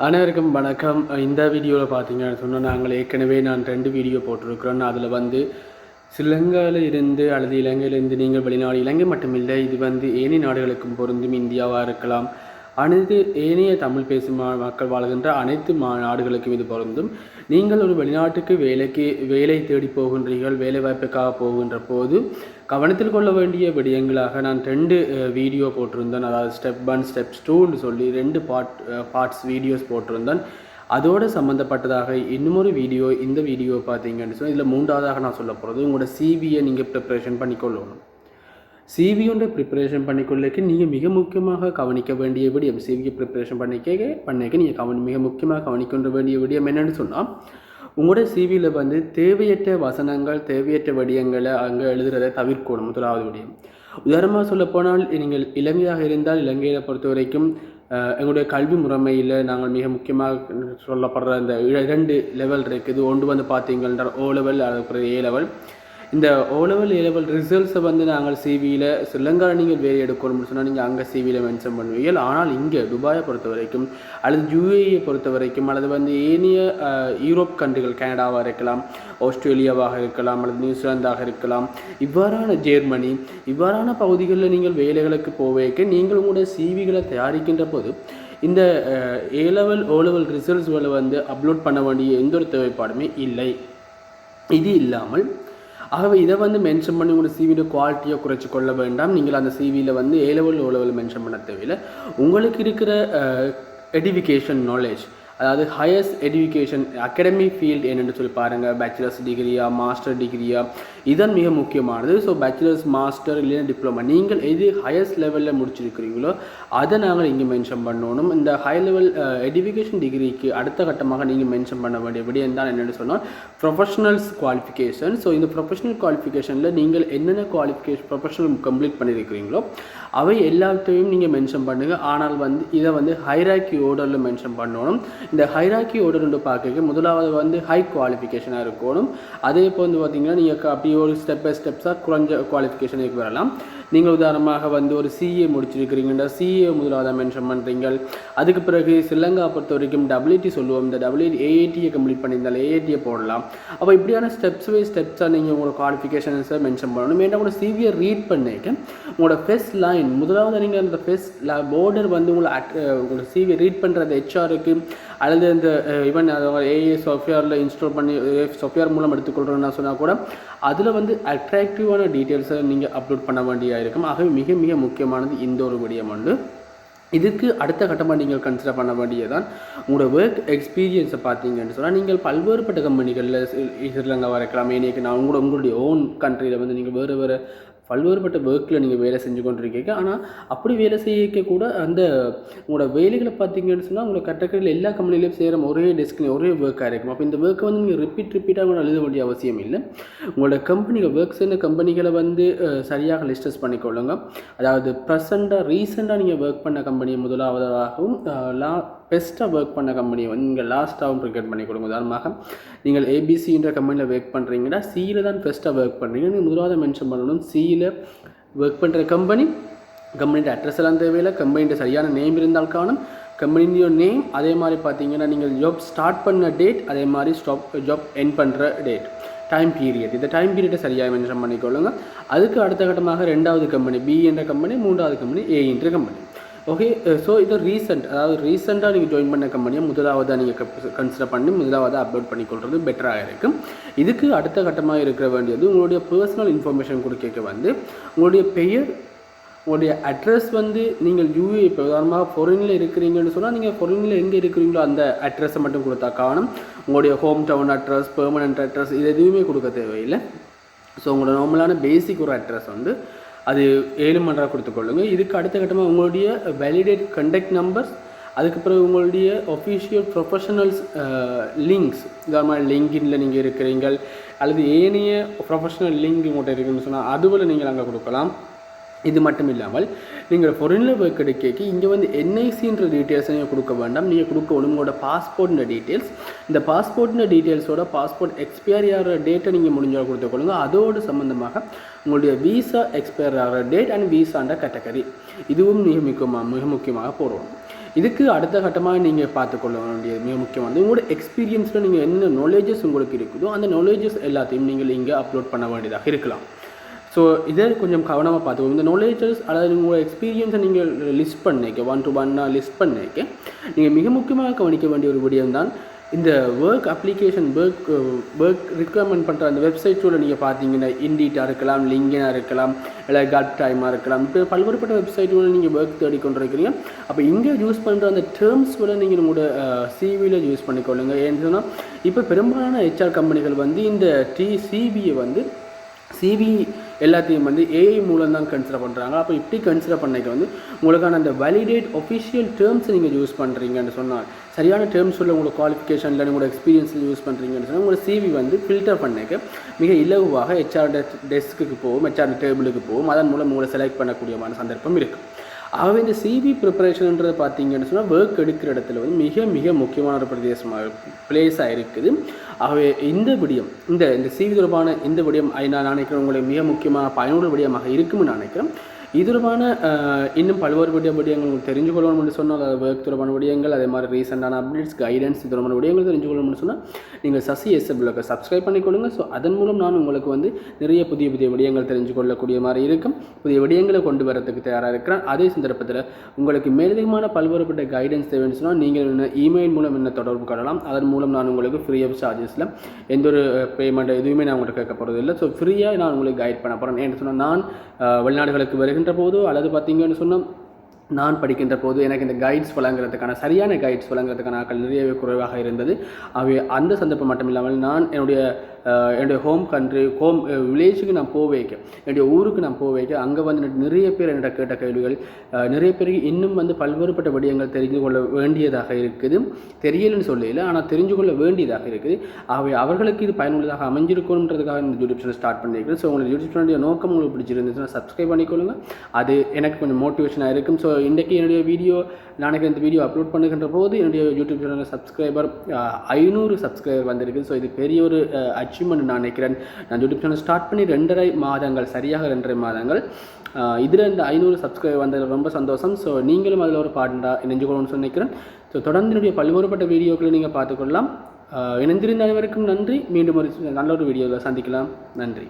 அனைவருக்கும் வணக்கம். இந்த வீடியோவில் பார்த்தீங்கன்னு சொன்னால் நாங்கள் ஏற்கனவே நான் 2 வீடியோ போட்டிருக்கிறோம். அதில் வந்து ஸ்ரீலங்காவில் இருந்து அல்லது இலங்கையிலிருந்து நீங்கள் வெளிநாடு, இலங்கை மட்டுமில்லை, இது வந்து ஏனைய நாடுகளுக்கும் பொருந்தும். இந்தியாவாக இருக்கலாம், அனைத்து ஏனைய தமிழ் பேசும் மக்கள் வாழ்கின்ற அனைத்து நாடுகளுக்கும் இது பொருந்தும். நீங்கள் ஒரு வெளிநாட்டுக்கு வேலை தேடி போகின்றீர்கள், வேலை வாய்ப்புக்காக போகின்ற போது கவனத்தில் கொள்ள வேண்டிய விடயங்களாக நான் 2 வீடியோ போட்டிருந்தேன். அதாவது ஸ்டெப் 1 ஸ்டெப் 2ன்னு சொல்லி 2 பார்ட்ஸ் வீடியோஸ் போட்டிருந்தேன். அதோடு சம்மந்தப்பட்டதாக இன்னொரு வீடியோ, இந்த வீடியோ பார்த்தீங்கன்னு சொன்னால் இதில் 3வதாக நான் சொல்ல போகிறது உங்களோட சிவியை நீங்கள் ப்ரிப்பரேஷன் பண்ணிக்கொள்ளணும். சிவியோட ப்ரிப்பரேஷன் பண்ணிக்கொள்ளக்கு நீங்கள் மிக முக்கியமாக கவனிக்க வேண்டிய விடயம், சிவியை ப்ரிப்பரேஷன் பண்ணிக்க நீங்கள் மிக முக்கியமாக கவனிக்க வேண்டிய விடயம் என்னென்னு சொன்னால், உங்களோட சிவியில் வந்து தேவையற்ற வசனங்கள், தேவையற்ற விடயங்களை அங்கே எழுதுறதை தவிர்க்கணும். முதலாவது விடயம். உதாரணமாக சொல்லப்போனால், நீங்கள் இலங்கையாக இருந்தால் இலங்கையை பொறுத்த வரைக்கும் எங்களுடைய கல்வி முறைமையில் நாங்கள் மிக முக்கியமாக சொல்லப்படுற இந்த 2 லெவல் இருக்குது. ஒன்று வந்து பார்த்தீங்கன்னா O லெவல், அதுக்கப்புறம் A லெவல். இந்த O லெவல் A லெவல் ரிசல்ட்ஸை வந்து நாங்கள் சிவியில் ஸ்ரீலங்காவில் நீங்கள் வேலை எடுக்கணும்னு சொன்னால் நீங்கள் அங்கே சிவியில் மென்ஷன் பண்ணுவீங்க. ஆனால் இங்கே துபாயை பொறுத்த வரைக்கும் அல்லது UAE பொறுத்த வரைக்கும் அல்லது வந்து ஏனைய யூரோப் கண்ட்ரிகள், கனடாவாக இருக்கலாம், ஆஸ்திரேலியாவாக இருக்கலாம், அல்லது நியூசிலாந்தாக இருக்கலாம், இவ்வாறான ஜெர்மனி, இவ்வாறான பகுதிகளில் நீங்கள் வேலைகளுக்கு போவேக்க நீங்கள் உங்களுடைய சிவிகளை தயாரிக்கின்ற போது இந்த A லெவல் O லெவல் ரிசல்ட்ஸ்களை வந்து அப்லோட் பண்ண வேண்டிய எந்த ஒரு தேவைப்பாடுமே இல்லை. இது இல்லாமல் ஆகவே இதை வந்து மென்ஷன் பண்ணி உங்களோட சிவியோட குவாலிட்டியை குறைச்சி கொள்ள வேண்டாம். நீங்கள் அந்த சிவியில் வந்து A level O level mention பண்ண தேவையில்லை. உங்களுக்கு இருக்கிற எடுகேஷன் நாலேஜ், அதாவது ஹையஸ்ட் எஜுகேஷன் அகாடமிக் ஃபீல்டு என்னென்னு சொல்லி பாருங்கள். பேச்சுலர்ஸ் டிகிரியா, மாஸ்டர் டிகிரியா, இதன் மிக முக்கியமானது. ஸோ பேச்சுலர்ஸ், மாஸ்டர் இல்லைன்னா டிப்ளமா, நீங்கள் எது ஹையஸ்ட் லெவலில் முடிச்சிருக்கிறீங்களோ அதை நாங்கள் இங்கே மென்ஷன் பண்ணணும். இந்த ஹை லெவல் எஜுகேஷன் டிகிரிக்கு அடுத்த கட்டமாக நீங்கள் மென்ஷன் பண்ண வேண்டிய விடயம் தான் என்னென்னு சொன்னால் ப்ரொஃபஷனல்ஸ் குவாலிஃபிகேஷன். ஸோ இந்த ப்ரொஃபஷனல் குவாலிஃபிகேஷனில் நீங்கள் என்னென்ன ப்ரொஃபஷனல் கம்ப்ளீட் பண்ணியிருக்கிறீங்களோ அவை எல்லாத்தையும் நீங்கள் மென்ஷன் பண்ணுங்கள். ஆனால் வந்து இதை வந்து ஹைராக்கி ஆர்டரில் மென்ஷன் பண்ணணும். இந்த ஹைராக்கி ஆர்டர் பார்க்க முதலாவது வந்து ஹை குவாலிஃபிகேஷனாக இருக்கணும். அதே போல் வந்து பார்த்திங்கன்னா நீங்கள் அப்படி ஒரு ஸ்டெப் பை ஸ்டெப்ஸாக குறைஞ்ச குவாலிஃபிகேஷனுக்கு வரலாம். நீங்கள் உதாரணமாக வந்து ஒரு CA முடிச்சிருக்கிறீங்கன்னா CA முதலாவது மென்ஷன் பண்ணுறீங்க. அதுக்கு பிறகு ஸ்ரீலங்கா பொறுத்த வரைக்கும் WT சொல்லுவோம். இந்த AATயை கம்ப்ளீட் பண்ணியிருந்தால் AATயை போடலாம். அப்போ இப்படியான ஸ்டெப்ஸ் பை ஸ்டெப்ஸாக நீங்கள் உங்களோட குவாலிஃபிகேஷன்ஸை மென்ஷன் பண்ணணும். ஏன்னா உங்களோட சிவியை ரீட் பண்ணிக்க உங்களோட ஃபர்ஸ்ட் லைன் முதலாவது நீங்கள் அந்த ஃபர்ஸ்ட் பார்டர் வந்து உங்களோட சிவியை ரீட் பண்ணுறது HRக்கு அல்லது இந்த ஈவன் AI சாஃப்ட்வேரில் இன்ஸ்டால் பண்ணி சாஃப்ட்வேர் மூலம் எடுத்துக்கொள்கிறோன்னு சொன்னால் கூட அதில் வந்து அட்ராக்டிவான டீட்டெயில்ஸை நீங்கள் அப்லோட் பண்ண வேண்டியதாக இருக்கும். ஆகவே மிக மிக முக்கியமானது இந்த ஒரு விடயம் உண்டு. இதுக்கு அடுத்த கட்டமாக நீங்கள் கன்சிடர் பண்ண வேண்டியதான் உங்களோட ஒர்க் எக்ஸ்பீரியன்ஸை பார்த்தீங்கன்னு சொன்னால், நீங்கள் பல்வேறுபட்ட கம்பெனிகளில் ஸ்ரீலங்காவாக இருக்கலாம், ஏனைக்கு நான் உங்களுடைய ஓன் கண்ட்ரியில் வந்து நீங்கள் வேறு பல்வேறுபட்ட ஒர்க்கில் நீங்கள் வேலை செஞ்சு கொண்டிருக்கீங்க. ஆனால் அப்படி வேலை செய்ய கூட அந்த உங்களோட வேலைகளை பார்த்தீங்கன்னு சொன்னால் உங்களோட கட்டக்கடையில் எல்லா கம்பெனிலையும் செய்கிற ஒரே டெஸ்க்கு ஒரே ஒர்க்காக இருக்கும். அப்போ இந்த ஒர்க்கை வந்து நீங்கள் ரிப்பீட்டாக கூட எழுத வேண்டிய அவசியம் இல்லை. உங்களோட கம்பெனிகள் ஒர்க் செய்கிற கம்பெனிகளை வந்து சரியாக லிஸ்டஸ் பண்ணிக்கொள்ளுங்க. அதாவது ரீசெண்டாக நீங்கள் ஒர்க் பண்ண கம்பெனியை முதலாவதாகவும் பெஸ்ட்டாக ஒர்க் பண்ண கம்பெனியை வந்து நீங்கள் லாஸ்ட்டாகவும் ப்ரிகேட் பண்ணி கொடுங்க. உதாரணமாக நீங்கள் ABCன்ற கம்பெனியில் ஒர்க் பண்ணுறீங்கன்னா Cயில் தான் பெஸ்ட்டாக ஒர்க் பண்ணுறீங்க. நீங்கள் முதலாவது மென்ஷன் பண்ணணும். Cயில் ஒர்க் பண்ணுற கம்பெனியோட அட்ரஸ் எல்லாம் தேவையில்லை. கம்பெனியோட சரியான நேம் இருந்தால் காணும். கம்பெனியோட நேம், அதே மாதிரி பார்த்தீங்கன்னா நீங்கள் ஜாப் ஸ்டார்ட் பண்ண டேட், அதே மாதிரி ஜாப் எண்ட் பண்ணுற டேட், டைம் பீரியட், இந்த டைம் பீரியடை சரியாக மென்ஷன் பண்ணிக்கொள்ளுங்க. அதுக்கு அடுத்த கட்டமாக 2வது கம்பெனி B என்ற கம்பெனி, 3வது கம்பெனி A என்ற கம்பெனி. ஓகே, ஸோ இது ரீசெண்டாக நீங்கள் ஜாயின் பண்ண கம்பெனியை முதலாவதாக நீங்கள் கன்சிடர் பண்ணி முதலாவதாக அப்லோட் பண்ணிக்கொள்வது பெட்டராக இருக்கும். இதுக்கு அடுத்த கட்டமாக இருக்க வேண்டியது உங்களுடைய பர்சனல் இன்ஃபர்மேஷன் கொடுக்க வந்து உங்களுடைய பெயர், உங்களுடைய அட்ரஸ் வந்து நீங்கள் UAE இப்போ உதாரணமாக ஃபாரினில் இருக்கிறீங்கன்னு சொன்னால் நீங்கள் ஃபாரினில் எங்கே இருக்கிறீங்களோ அந்த அட்ரஸை மட்டும் கொடுத்தா காணும். உங்களுடைய home town address, permanent address இது எதுவுமே கொடுக்க தேவையில்லை. ஸோ உங்களோட நார்மலான பேசிக் ஒரு அட்ரஸ் வந்து அது 7 மண்டலாக கொடுத்துக்கொள்ளுங்க. இதுக்கு அடுத்த கட்டமாக உங்களுடைய வேலிடேட் கண்டக்ட் நம்பர்ஸ், அதுக்கு பிறகு உங்களுடைய ஒஃபிஷியல் ப்ரொஃபஷனல்ஸ் லிங்க்ஸ், உதாரணமாக லிங்கின்ல நீங்கள் இருக்கிறீங்க அல்லது ஏனைய ப்ரொஃபஷனல் லிங்க் உங்கள்கிட்ட இருக்குன்னு சொன்னால் அதுவில் நீங்கள் அங்கே கொடுக்கலாம். இது மட்டும் இல்லாமல் நீங்கள் ஃபாரினில் ஒர்க் எடுக்க இங்கே வந்து NICன்ற டீட்டெயில்ஸை நீங்கள் கொடுக்க வேண்டாம். நீங்கள் கொடுக்கணும் உங்களோட பாஸ்போர்ட்ன்ற டீட்டெயில்ஸ். இந்த பாஸ்போர்ட்ன்ற டீட்டெயில்ஸோட பாஸ்போர்ட் எக்ஸ்பயர் ஆகிற டேட்டை நீங்கள் முடிஞ்சால் கொடுத்துக்கொள்ளுங்க. அதோடு சம்மந்தமாக உங்களுடைய வீசா எக்ஸ்பயர் ஆகிற டேட் அண்ட் வீசான்ற கேட்டகரி இதுவும் மிக முக்கியமாக போடுவோம். இதுக்கு அடுத்த கட்டமாக நீங்கள் பார்த்துக்கொள்ள வேண்டியது மிக முக்கியமானது உங்களோட எக்ஸ்பீரியன்ஸில் நீங்கள் என்ன நாலேஜஸ் உங்களுக்கு இருக்குதோ அந்த நாலேஜஸ் எல்லாத்தையும் நீங்கள் இங்கே அப்லோட் பண்ண வேண்டியதாக இருக்கலாம். ஸோ இதை கொஞ்சம் கவனமாக பார்த்துக்கோங்க. இந்த நாலேஜஸ் அதாவது உங்களோட எக்ஸ்பீரியன்ஸை நீங்கள் லிஸ்ட் பண்ணிக்க 1 to 1 லிஸ்ட் பண்ணிக்க நீங்கள் மிக முக்கியமாக கவனிக்க வேண்டிய ஒரு விடயம் தான் இந்த ஒர்க் அப்ளிகேஷன் ஒர்க் ரிக்வயர்மெண்ட் பண்ணுற அந்த வெப்சைட்ஸோடு நீங்கள் பார்த்தீங்கன்னா இண்டீட்டாக இருக்கலாம், லிங்கினாக இருக்கலாம், இல்லை கட் டைமாக இருக்கலாம், இப்போ பல்வேறுபட்ட வெப்சைட்டோடு நீங்கள் ஒர்க் தேடிக்கொண்டிருக்கிறீங்க. அப்போ இங்கே யூஸ் பண்ணுற அந்த டேர்ம்ஸோட நீங்கள் உங்களோட சிவியில் யூஸ் பண்ணிக்கொள்ளுங்க. ஏன்னு சொன்னால் இப்போ பெரும்பாலான ஹெச்ஆர் கம்பெனிகள் வந்து இந்த சிவியை வந்து சிவி எல்லாத்தையும் வந்து ஏஐ மூலம் தான் கன்சிடர் பண்ணுறாங்க. அப்போ இப்படி கன்சிடர் பண்ணிக்க வந்து உங்களுக்கான அந்த வேலிடேட் ஒஃபிஷியல் டேர்ம்ஸை நீங்கள் யூஸ் பண்ணுறீங்கன்னு சொன்னால் சரியான டேர்ம்ஸ் உள்ள உங்களோட குவாலிஃபிகேஷனில் உங்களோட எக்ஸ்பீரியன்ஸில் யூஸ் பண்ணுறீங்கன்னு சொன்னால் உங்களோட சிவி வந்து ஃபில்டர் பண்ணிக்க மிக இலகுவாக ஹெச்ஆர் டெஸ்க்கு போகும், ஹெச்ஆர் டேபிளுக்கு போகும். அதன் மூலம் உங்களை செலக்ட் பண்ணக்கூடியமான சந்தர்ப்பம் இருக்குது. ஆகவே இந்த சிவி ப்ரிப்பரேஷன்ன்றது பார்த்தீங்கன்னு சொன்னால் ஒர்க் எடுக்கிற இடத்துல வந்து மிக மிக முக்கியமான ஒரு பிரதேசமாக பிளேஸாக இருக்குது. ஆகவே இந்த விடயம் இந்த சிவி தொடர்பான இந்த விடயம் நான் நினைக்கிறேன் உங்களுக்கு மிக முக்கியமாக பயனுள்ள விடயமாக இருக்கும்னு நான் நினைக்கிறேன். இது தொடர்பான இன்னும் பல்வேறு விடயங்கள் உங்களுக்கு தெரிஞ்சு கொள்ளணும்னு சொன்னால் அதாவது ஒர்க் தொடர்பான விடயங்கள் அதே மாதிரி ரீசெண்டான அப்டேட்ஸ் கைடன்ஸ் இது தொடர்பான விடயங்கள் தெரிஞ்சு கொள்ளணும்னு சொன்னால் நீங்கள் சசி எஸ்எப்ளுக்கு சப்ஸ்கிரைப் பண்ணிக்கொள்ளுங்க. ஸோ அதன் மூலம் நான் உங்களுக்கு வந்து நிறைய புதிய புதிய விடயங்கள் தெரிஞ்சு கொள்ளக்கூடிய மாதிரி இருக்கும். புதிய விடயங்களை கொண்டு வரதுக்கு தயாராக இருக்கிறேன். அதே சந்தர்ப்பத்தில் உங்களுக்கு மேலதிகமான பல்வேறுபட்ட கைடன்ஸ் தேவைன்னு சொன்னால் நீங்கள் இமெயில் மூலம் என்ன தொடர்பு கொள்ளலாம். அதன் மூலம் நான் உங்களுக்கு ஃப்ரீ ஆஃப் சார்ஜஸில் எந்த ஒரு பேமெண்ட் எதுவுமே நான் உங்களுக்கு கேட்க போகிறது இல்லை. ஸோ ஃப்ரீயாக நான் உங்களுக்கு கைட் பண்ண போகிறேன். ஏன்னு சொன்னால் நான் வெளிநாடுகளுக்கு வருகின்ற போதோ அல்லது பார்த்தீங்கன்னு சொன்னால் நான் படிக்கின்ற போது எனக்கு இந்த கைட்ஸ் வழங்குறதுக்கான சரியான கைட்ஸ் வழங்குறதுக்கான ஆட்கள் நிறையவே குறைவாக இருந்தது. அவை அந்த சந்தர்ப்பம் மட்டும் இல்லாமல் நான் என்னுடைய ஹோம் கண்ட்ரி வில்லேஜுக்கு நான் வைக்க என்னுடைய ஊருக்கு நான் வைக்க அங்கே வந்து நிறைய பேர் என்னோட கேட்ட கேள்விகள் நிறைய பேருக்கு இன்னும் வந்து பல்வேறுபட்ட விடயங்கள் தெரிந்து கொள்ள வேண்டியதாக இருக்குது. தெரியலன்னு சொல்லல, ஆனால் தெரிஞ்சு கொள்ள வேண்டியதாக இருக்குது. ஆகவே அவர்களுக்கு இது பயனுள்ளதாக அமைஞ்சிருக்கணுன்றதுக்காக இந்த யூடியூப் சேனல் ஸ்டார்ட் பண்ணியிருக்கிறேன். ஸோ உங்களுக்கு யூடியூப் சேனலுடைய நோக்கம் உங்களுக்கு பிடிச்சிருந்துச்சுன்னா சப்ஸ்கிரைப் பண்ணிக்கொள்ளுங்க. அது எனக்கு கொஞ்சம் மோட்டிவேஷனாக இருக்கும். ஸோ இன்றைக்கி என்னுடைய வீடியோ நாளைக்கு இந்த வீடியோ அப்லோட் பண்ணுகின்ற போது என்னுடைய யூடியூப் சேனலில் சப்ஸ்கிரைபர் 500 சப்ஸ்கிரைபர் வந்திருக்கு. ஸோ இது பெரிய ஒரு அச்சீவ்மெண்ட் நான் நினைக்கிறேன். நான் யூடியூப் சேனல் ஸ்டார்ட் பண்ணி 2.5 மாதங்கள் சரியாக 2.5 மாதங்கள் இதில் இந்த 500 சப்ஸ்கிரைபர் வந்தது ரொம்ப சந்தோஷம். ஸோ நீங்களும் அதில் ஒரு பார்ட்னராக இணைஞ்சுக்கணும்னு நினைக்கிறேன். ஸோ தொடர்ந்து என்னுடைய பல்வேறுபட்ட வீடியோக்களை நீங்கள் பார்த்துக்கொள்ளலாம். இணைந்திருந்த அனைவருக்கும் நன்றி. மீண்டும் ஒரு நல்ல ஒரு வீடியோவில் சந்திக்கலாம். நன்றி.